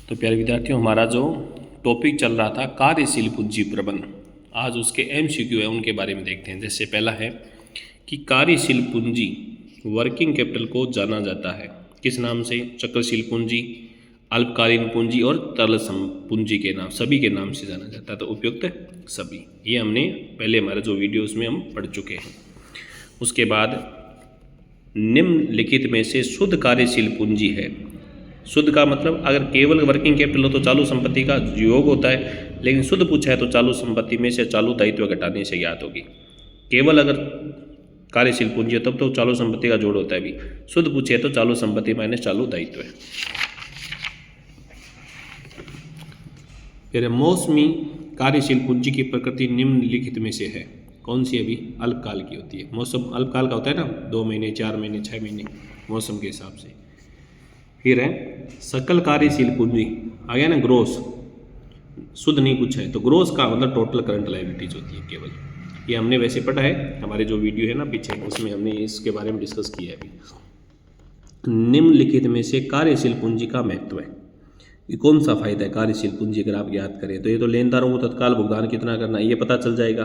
तो प्यारे विद्यार्थियों, हमारा जो टॉपिक चल रहा था कार्यशील पूंजी प्रबंधन, आज उसके एमसीक्यू है उनके बारे में देखते हैं। जैसे पहला है कि कार्यशील पूंजी वर्किंग कैपिटल को जाना जाता है किस नाम से? चक्रशील पूंजी, अल्पकालीन पूंजी और तरल पूंजी के नाम, सभी के नाम से जाना जाता है। तो उपयुक्त सभी, ये हमने पहले हमारे जो वीडियोस में हम पढ़ चुके हैं। उसके बाद निम्नलिखित में से शुद्ध कार्यशील पूंजी है। शुद्ध का मतलब अगर केवल वर्किंग कैपिटल हो तो चालू संपत्ति का योग होता है, लेकिन शुद्ध पूछा है तो चालू संपत्ति में से चालू दायित्व घटाने से ज्ञात होगी। केवल अगर कार्यशील पूंजी है तब तो चालू संपत्ति का जोड़ होता है भी। शुद्ध पूछे तो चालू संपत्ति माइनस चालू दायित्व है। फिर मौसमी कार्यशील पूंजी की प्रकृति निम्नलिखित में से है। कौन सी? अभी अल्पकाल की होती है। मौसम अल्पकाल का होता है ना, 2 महीने, 4 महीने, 6 महीने मौसम के हिसाब से। फिर है सकल कार्यशील पूंजी, आ गया ना ग्रोस, शुद्ध नहीं पूछा है तो ग्रोस का मतलब टोटल करंट लायबिलिटीज होती है केवल। ये हमने वैसे पढ़ा है, हमारे जो वीडियो है ना पीछे उसमें हमने इसके बारे में डिस्कस किया है अभी। निम्नलिखित में से कार्यशील पूंजी का महत्व है। ये कौन सा फायदा है कार्यशील पूंजी अगर आप याद करें तो? ये तो लेनदारों को तत्काल भुगतान कितना करना है ये पता चल जाएगा,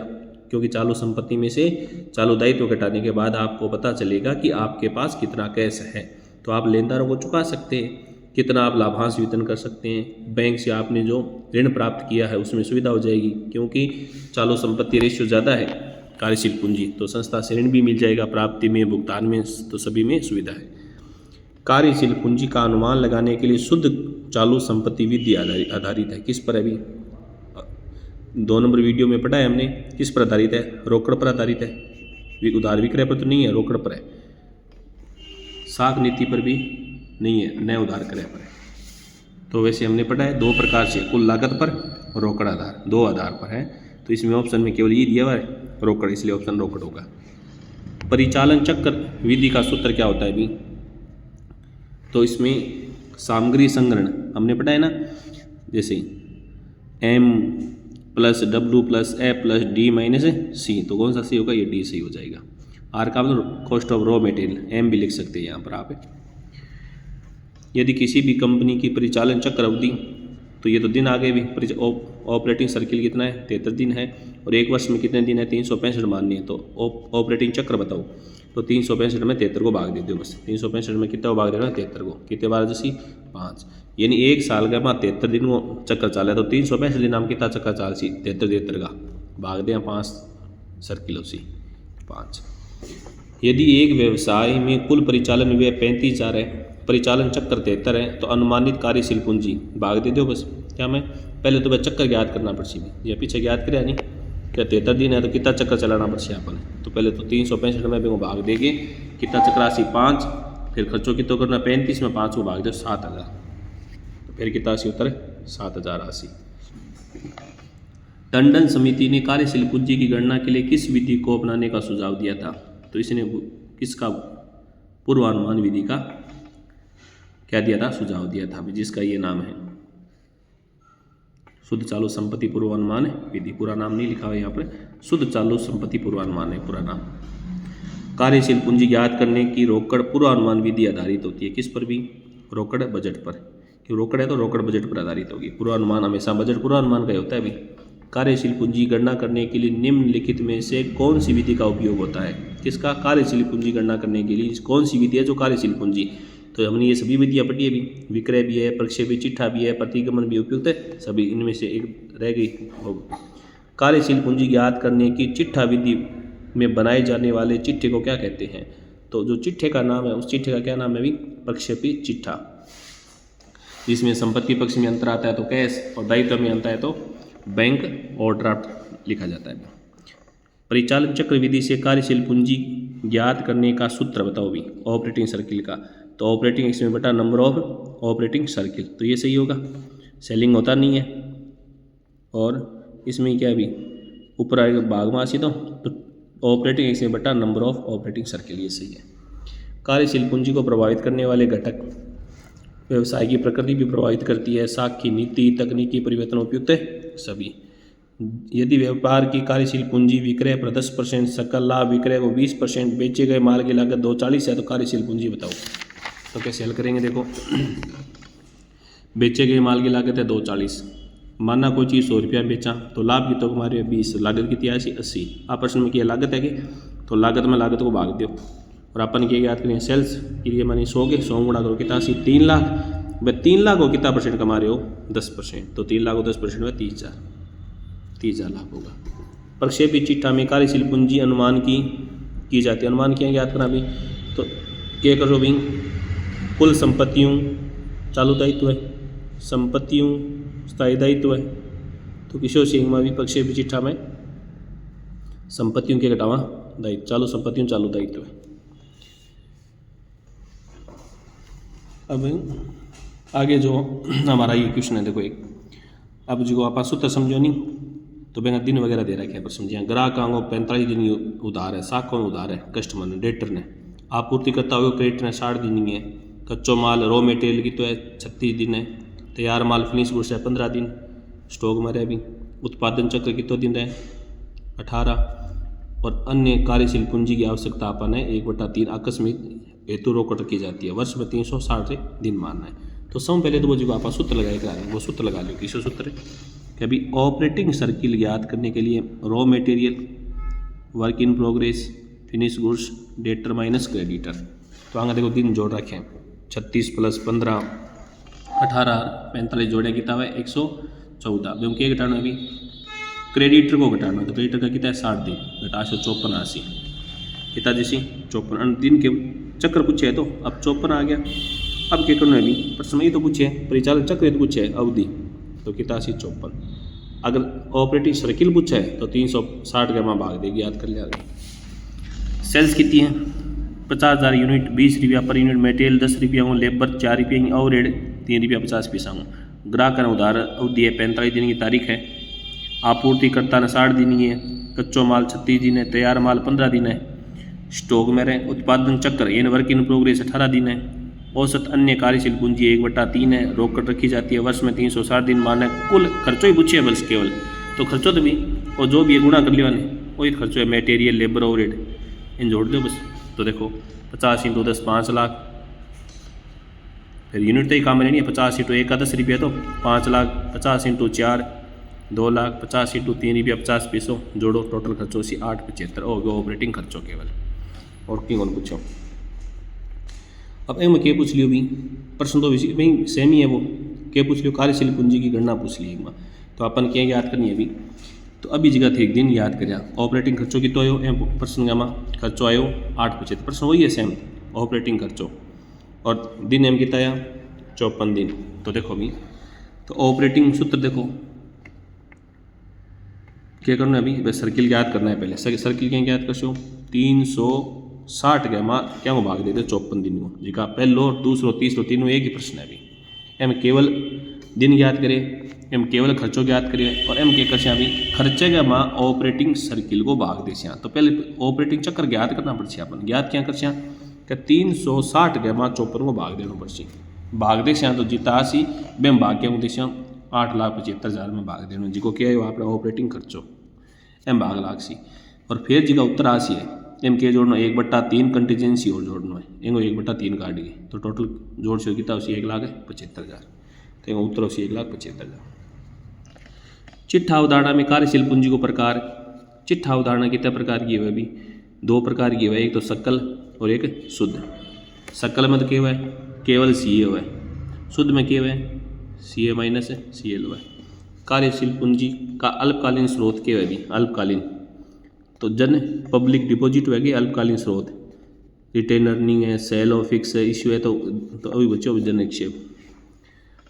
क्योंकि चालू संपत्ति में से चालू दायित्व घटाने के बाद आपको पता चलेगा कि आपके पास कितना कैश है, तो आप लेनदारों को चुका सकते हैं। कितना आप लाभांश वितरण कर सकते हैं। बैंक से आपने जो ऋण प्राप्त किया है उसमें सुविधा हो जाएगी, क्योंकि चालू संपत्ति रेशियो ज़्यादा है कार्यशील पूंजी, तो संस्था से ऋण भी मिल जाएगा, प्राप्ति में, भुगतान में, तो सभी में सुविधा है। कार्यशील पूंजी का अनुमान लगाने के लिए शुद्ध चालू संपत्ति विधि आधारित है। किस पर? अभी 2 नंबर वीडियो में पढ़ा है हमने। किस पर आधारित है? रोकड़ पर आधारित है। उधार विक्रय पर तो नहीं है, रोकड़ पर है। साख नीति पर भी नहीं है, नए उधार क्रय पर है। तो वैसे हमने पढ़ा है 2 प्रकार से, कुल लागत पर और रोकड़ आधार, 2 आधार पर है। तो इसमें ऑप्शन में केवल ये दिया हुआ है रोकड़, इसलिए ऑप्शन रोकड़ होगा। परिचालन चक्र विधि का सूत्र क्या होता है अभी? तो इसमें सामग्री संग्रहण हमने पढ़ा है ना, जैसे M+W+A+D-C, तो कौन सा सही होगा? ये D सही हो जाएगा। R का मतलब cost of raw material, M भी लिख सकते हैं यहाँ पर आप। यदि किसी भी कंपनी की परिचालन चक्र अवधि, तो ये तो दिन आगे भी, ऑपरेटिंग सर्किल कितना है? 73 दिन है, और एक वर्ष में कितने दिन है? 365 माननी है। तो ऑपरेटिंग चक्र बताओ, तो 365 में 73 को भाग दे दो बस। 365 में कितना भाग देना? 73 को। कितने बार? जैसी 5, यानी एक साल के बाद 73 दिन वो चक्कर चाले, तो 365 दिन हम कितना चक्कर चाल सी? 73 का भाग दें 5 सर्किलों से 5। यदि एक व्यवसाय में कुल परिचालन व्यय 35,000 है, परिचालन चक्र 73 है, तो अनुमानित कार्यशील पूंजी भाग दे दो बस। क्या मैं पहले तो वह चक्कर ज्ञात करना पड़सी भी, या पीछे ज्ञात करे नहीं, क्या 73 दिन है तो कितना चक्कर चलाना पड़सी अपन? तो पहले तो 365 में भी वो भाग देंगे, कितना चक्कर आसी? 5। फिर खर्चों की तो करना 35 में 5 को भाग दो 7,000, तो फिर कितना सी उतरे? 7,080। टंडन समिति ने कार्यशील पूंजी की गणना के लिए किस विधि को अपनाने का सुझाव दिया था? तो इसने किसका? पूर्वानुमान विधि का क्या दिया था? सुझाव दिया था, जिसका ये नाम है शुद्ध चालू संपत्ति पूर्वानुमान विधि। पूरा नाम नहीं लिखा हुआ यहाँ पर, शुद्ध चालू संपत्ति पूर्वानुमान है पूरा नाम। कार्यशील पूंजी ज्ञात करने की रोकड़ पूर्वानुमान विधि आधारित होती है। किस पर भी? रोकड़ बजट पर। क्यों रोकड़ है तो रोकड़ बजट पर आधारित होगी। पूर्वानुमान हमेशा बजट पूर्वानुमान का होता है भी। कार्यशील पूंजी गणना करने के लिए निम्नलिखित में से कौन सी विधि का उपयोग होता है? किसका? कार्यशील पूंजी गणना करने के लिए कौन सी विधि है जो कार्यशील पूंजी? तो हमने ये सभी विधियाँ पढ़ी है भी। विक्रय भी है, प्रक्षेपी चिट्ठा भी है, प्रतिगमन भी उपयुक्त है, सभी इनमें से एक रह गई। कार्यशील पूंजी ज्ञात करने की चिट्ठा विधि में बनाए जाने वाले चिट्ठे को क्या कहते हैं? तो जो चिट्ठे का नाम है उस चिट्ठे का क्या नाम है भी? प्रक्षेपी चिट्ठा। जिसमें संपत्ति पक्ष में अंतर आता है तो कैश, और दायित्व में आता है तो बैंक और ड्राफ्ट लिखा जाता है। परिचालन चक्र विधि से कार्यशील पूंजी ज्ञात करने का सूत्र बताओ भी ऑपरेटिंग सर्किल का। तो ऑपरेटिंग एक्सपेंस बटा नंबर ऑफ ऑपरेटिंग सर्किल, तो ये सही होगा। सेलिंग होता नहीं है, और इसमें क्या भी ऊपर आएगा भाग में आसी, तो ऑपरेटिंग एक्सपेंस बटा नंबर ऑफ ऑपरेटिंग सर्किल, ये सही है। कार्यशील पूंजी को प्रभावित करने वाले घटक, व्यवसाय की प्रकृति भी प्रभावित करती है, साख की नीति, तकनीकी परिवर्तन उपयुक्त है सभी। यदि व्यापार की कार्यशील पूंजी विक्रय पर 10%, सकल लाभ विक्रय को 20%, बेचे गए माल की लागत 240 है, तो कार्यशील पूंजी बताओ। तो कैसे हल करेंगे? देखो बेचे गए माल की लागत है 240। माना कोई चीज़ 100 रुपया में बेचा तो लाभ की तो हमारे 20, लागत कितनी आई 80। आप प्रश्न में किया लागत है कि तो लागत में लागत को भाग दो और अपन की याद करें सेल्स के लिए मानी 100 के 100 गुणा करो कितना 80 3 लाख। भाई 3 लाख हो कितना परसेंट कमा रहे हो 10%, तो 3 लाख हो 10% में 30,000 लाख होगा। प्रक्षेपित चिट्ठा में कार्यशील पूंजी अनुमान की जाती है। अनुमान क्या याद करना अभी तो क्या करो भाई, कुल संपत्तियों चालू दायित्व है, संपत्तियों स्थायी दायित्व है, तो किशोर सिंह में भी प्रक्षेपित चिट्ठा में संपत्तियों के घटावा दायित्व, चालू संपत्तियों चालू दायित्व है। अब आगे जो हमारा ये क्वेश्चन है देखो एक, अब जो आप सूत्र समझो नहीं तो बेंगा दिन वगैरह दे रखे हैं पर समझिए, ग्राहक आंगो 45 दिन उधार है, 7 कौन उधार है कस्टमर ने डेटर ने, आपूर्ति करता हुए क्रेडिटर ने 60 दिन ही है, कच्चो माल रॉ मटेरियल की तो है 36 दिन है, तैयार माल फिनिश गुड्स है 15 दिन, स्टॉक में रहे अभी, उत्पादन चक्र कितने दिन रहे 18, और अन्य कार्यशील पूंजी की आवश्यकता अपन है 1/3 आकस्मिक हेतु रोकड़ की जाती है, वर्ष में 360 दिन मानना है। तो सब पहले तो वो जो आप सूत्र लगाएगा वो सूत्र लगा लो, किस सूत्र कि अभी ऑपरेटिंग सर्किल याद करने के लिए raw material, work in progress, finish goods, debtor minus creditor, तो आगे देखो दिन जोड़ रखे हैं 36 + 15 18 45 जोड़े कितना है 114। अब क्या घटाना अभी क्रेडिटर को घटाना, तो क्रेडिटर का कितना है 60 दिन, घटा 54 80 कितना जैसी 54 दिन के चक्र पूछे है तो अब 54 आ गया। अब क्या करना है अभी प्रश्न ये तो पूछे परिचालन चक्र तो पूछे है अवधि, तो कितना 54। अगर ऑपरेटिंग सर्किल पूछा है तो 360 के माँ भाग देगी, याद कर लिया। सेल्स कितनी है 50,000 यूनिट, 20 रुपया पर यूनिट मटेरियल, 10 रुपया हूँ लेबर, 4 रुपया और रेट 3 रुपया 50 पैसा हूँ। ग्राहक ने उधार अवधि है 45 दिन की तारीख है, आपूर्तिकर्ता ने 60 दिन ही है, कच्चो माल 36 दिन है, तैयार माल 15 दिन है, स्टॉक में रहे, उत्पादन चक्र यानी वर्क इन प्रोग्रेस 18 दिन है, औसत अन्य कार्यशील पूंजी 1/3 है, रोकड़ रखी जाती है, वर्ष में 360 दिन माना है। कुल खर्चों ही पूछे बस केवल, तो खर्चों तो भी और जो भी गुणा कर लिया वही खर्चों है, मटेरियल लेबर ओवरहेड इन जोड़ दो बस। तो देखो 50 × 10 5 लाख, फिर यूनिट तो ही काम नहीं है, 50 × 1 का 10 रुपया तो 5 लाख, 50 × 4 2 लाख, 50 × 3 रुपया 50 पैसों जोड़ो, टोटल खर्चों से 875 हो गया ऑपरेटिंग खर्चों केवल। और क्यों कौन पूछो अब एम क्या पूछ लियो भी प्रश्न तो भाई सेम ही है, वो क्या पूछ लियो कार्यशील पूंजी की गणना पूछ ली एक बार, तो अपन क्या याद करनी है अभी, तो अभी जगह थे एक दिन याद करिया ऑपरेटिंग खर्चों की तो आयो एम प्रश्न गामा खर्चो आयो 875, प्रश्न वही है सेम ऑपरेटिंग खर्चों, और दिन एम कितना आया 54 दिन। तो देखो अभी तो ऑपरेटिंग सूत्र देखो क्या करना है अभी, बस सर्किल याद करना है पहले, सर्किल क्या याद कर 360 के माँ क्या को भाग देते 54 दिन को, जी का पहलो दूसरो तीसरो तीनों एक ही प्रश्न है अभी, एम केवल दिन याद करें, एम केवल खर्चों की याद करें, और एम के कर अभी खर्चे के माँ ऑपरेटिंग सर्किल को भाग दे। तो पहले ऑपरेटिंग चक्र ज्ञात करना पड़े, अपन ज्ञात क्या कर 360 के माँ 54 को भाग देना पड़े, भाग दे तो जीता सी बेम भाग क्या देश 8,75,000 में भाग देना, जिको क्या है आप ऑपरेटिंग खर्चों एम भाग लाख सी, और फिर जी का उत्तर आसी है एम के जोड़ना 1/3 कंटीजेंसी और जोड़ना है, एंगो 1/3 काट गई, तो टोटल जोड़ से कितना उसी 1,75,000, तो एंगो उत्तर उसी 1,75,000। चिट्ठा अवधारणा में कार्यशील पूंजी को प्रकार, चिट्ठा अवधारणा कितने प्रकार की है अभी 2 प्रकार की है, एक तो सकल और एक शुद्ध। सकल में तो क्या हुआ है केवल CA हुआ है, शुद्ध में क्या हुआ है CA माइनस CL हुआ है। कार्यशील पूंजी का अल्पकालीन स्रोत क्या है अभी अल्पकालीन, तो जन पब्लिक डिपॉजिट होगी अल्पकालीन स्रोत, रिटेन अर्निंग है, सेल ऑफ फिक्स है, इश्यू है, तो अभी बच्चों जन निक्षेप।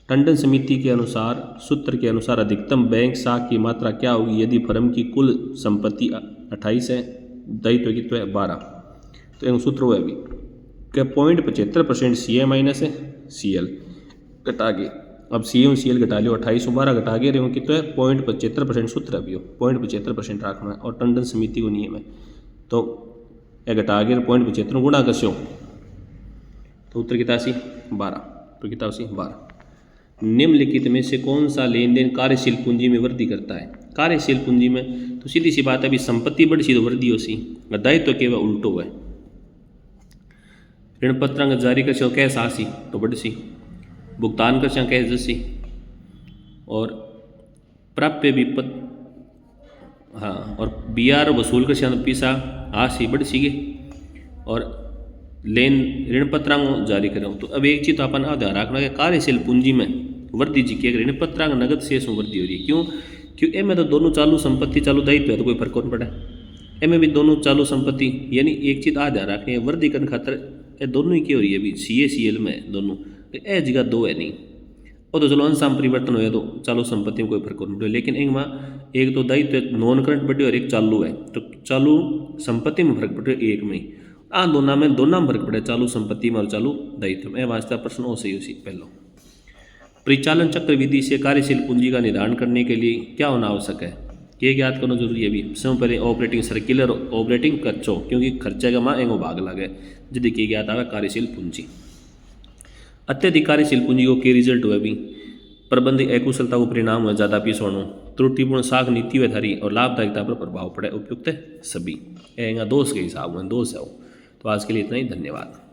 टंडन समिति के अनुसार सूत्र के अनुसार अधिकतम बैंक साख की मात्रा क्या होगी यदि फर्म की कुल संपत्ति 28 है, दायित्व की तो है 12, तो एक सूत्र हुआ अभी क्या 0.75% CA माइनस है CL घटा के, अब CA और CL घटा लियो 28 और 12 घटा के रहे कितना है 0.75% सूत्र अभी हो 0.75% रखना है, और टंडन समिति को नियम है तो यह घटा के 0.75 गुणा कर तो उत्तर कितना सी 12, तो कितना सी 12। निम्नलिखित में से कौन सा लेन देन कार्यशील पूंजी में वृद्धि करता है। कार्यशील पूंजी में तो सीधी सी बात है अभी संपत्ति बढ़ सी तो वृद्धि हो सी, दायित्व केवल उल्टो है, ऋण पत्रांक जारी कर कैश आसी तो बढ़ सी, भुगतान कर कह जैसी और प्राप्य विपत हाँ और बी आर वसूल कर पैसा सी बढ़ सीगे और लेन ऋण पत्रांग जारी करें। तो अब एक चीज़ तो अपन ध्यान रखना कि कार्यशील पूंजी में वृद्धि जी की ऋण पत्रांग नगद शेष में वृद्धि हो रही है। क्यों? क्यों ए में तो दोनों चालू संपत्ति चालू दायित्व है तो कोई फर्क नहीं पड़ा। ए में भी दोनों चालू संपत्ति यानी एक चीज़ ध्यान रखें वृद्धिकरण खातर ये दोनों ही की हो रही है अभी CACL में दोनों ए जगह दो है नहीं वो तो चलो अंशाम परिवर्तन हो तो चालू संपत्ति में कोई फर्क नहीं पड़े। लेकिन एक में एक तो दायित्व नॉन करंट बढ़े और एक चालू है तो चालू संपत्ति में फर्क पड़े एक में दोनों में फर्क पड़े चालू संपत्ति में और चालू दायित्व में। वास्ता प्रश्न हो सही उसी पहलो परिचालन चक्र विधि से कार्यशील पूंजी का निर्धारण करने के लिए क्या होना आवश्यक है ये ज्ञात करना जरूरी है। अभी सब पहले ऑपरेटिंग सर्कुलर ऑपरेटिंग खर्चों क्योंकि खर्चे का माँ एगो भाग लगे जिद की ज्ञात आवे कार्यशील पूंजी। अत्यधिक कार्यशील पूंजी को के रिजल्ट हुए भी प्रबंधिक अकुशलता को परिणाम हुआ ज़्यादा पीस होना त्रुटिपूर्ण साख नीति हुए थारी और लाभदायिकता पर प्रभाव पड़े उपयुक्त सभी दोष के हिसाब में दोष है। तो आज के लिए इतना ही, धन्यवाद।